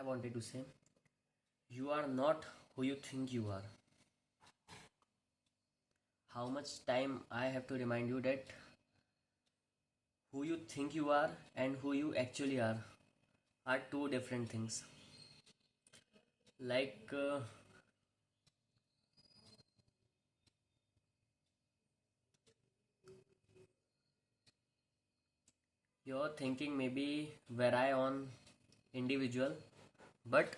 I wanted to say, you are not who you think you are. How much time I have to remind you that who you think you are and who you actually are two different things. Like your thinking may be vary on individual, but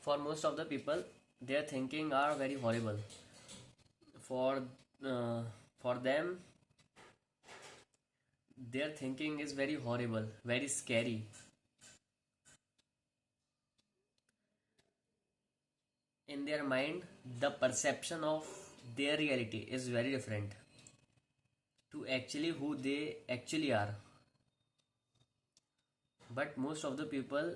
for most of the people, their thinking are very horrible. For uh, for them, their thinking is very horrible, very scary. In their mind, the perception of their reality is very different to actually who they actually are. But most of the people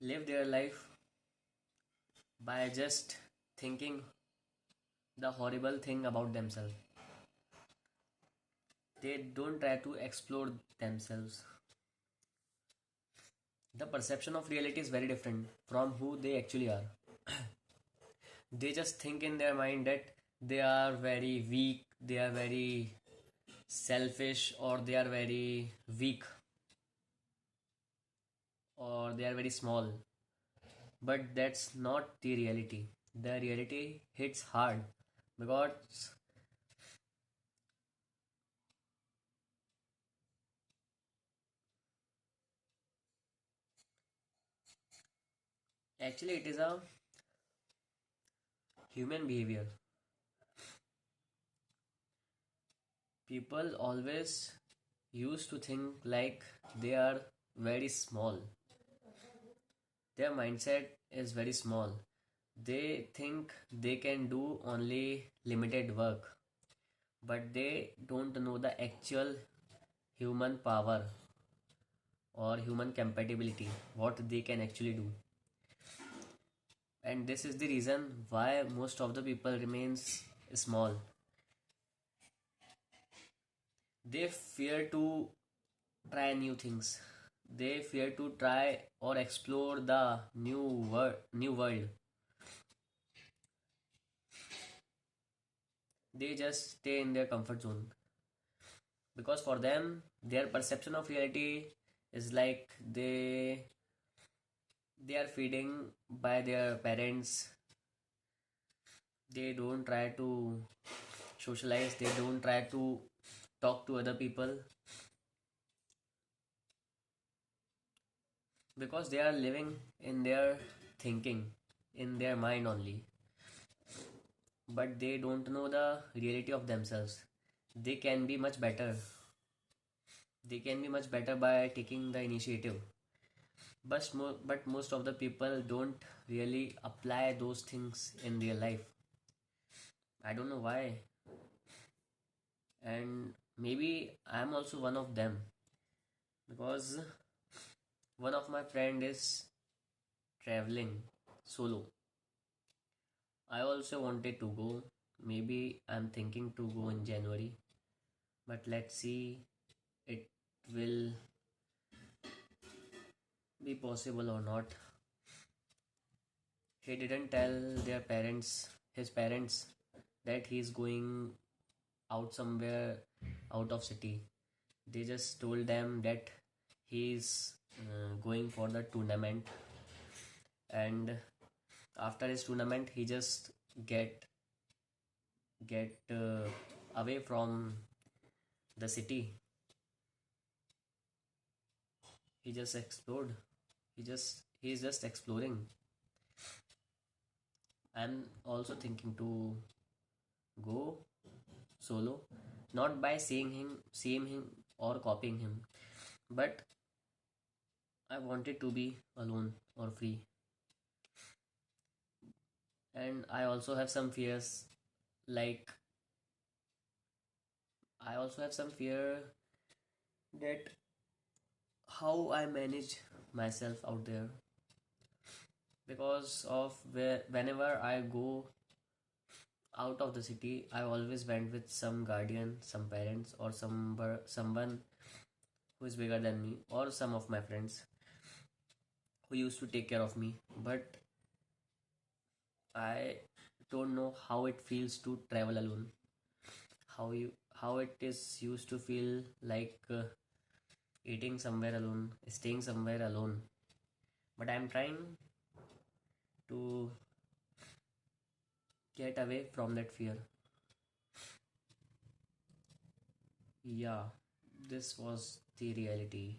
live their life by just thinking the horrible thing about themselves. They don't try to explore themselves. The perception of reality is very different from who they actually are. They just think in their mind that they are very weak, they are very selfish, or they are very weak, or they are very small. But that's not the reality. The reality hits hard because actually it is a human behavior. People always used to think like they are very small. Their mindset is very small. They think they can do only limited work, but they don't know the actual human power or human compatibility, what they can actually do. And this is the reason why most of the people remains small. They fear to try new things. They fear to try or explore the new world. They just stay in their comfort zone because for them their perception of reality is like they are feeding by their parents. They don't try to socialize, they don't try to talk to other people because they are living in their thinking, in their mind only, but they don't know the reality of themselves. They can be much better. They can be much better by taking the initiative. But most of the people don't really apply those things in real life. I don't know why. And maybe I'm also one of them because one of my friend is traveling solo. I also wanted to go. Maybe I'm thinking to go in January, but let's see it will be possible or not. He didn't tell his parents, that he is going out somewhere out of city. They just told them that he is going for the tournament, and after his tournament, he just get get away from the city. He just explored. He's just exploring. I'm also thinking to go solo, not by seeing him or copying him, but I wanted to be alone or free. And I also have some fears, like I also have some fear that how I manage myself out there because of whenever I go out of the city, I always went with some guardian, some parents, or someone who is bigger than me, or some of my friends who used to take care of me. But I don't know how it feels to travel alone. How it is used to feel like eating somewhere alone, staying somewhere alone. But I'm trying to get away from that fear. Yeah, this was the reality.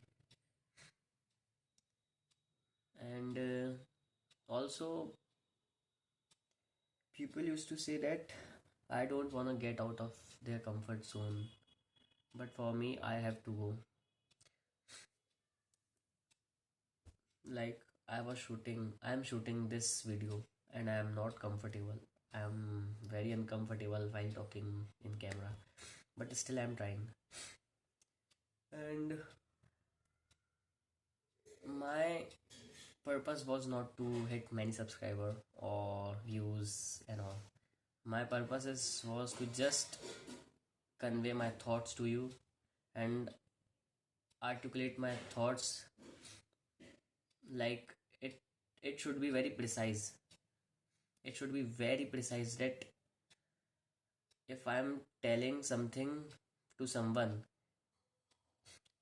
And also, people used to say that I don't want to get out of their comfort zone. But for me, I have to go. Like, I'm shooting this video and I am not comfortable. I'm very uncomfortable while talking in camera. But still, I'm trying. And my purpose was not to hit many subscriber or views and all. My was to just convey my thoughts to you and articulate my thoughts like it should be very precise. It should be very precise that if I'm telling something to someone,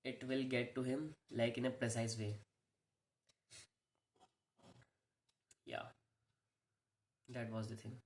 it will get to him like in a precise way. Yeah, that was the thing.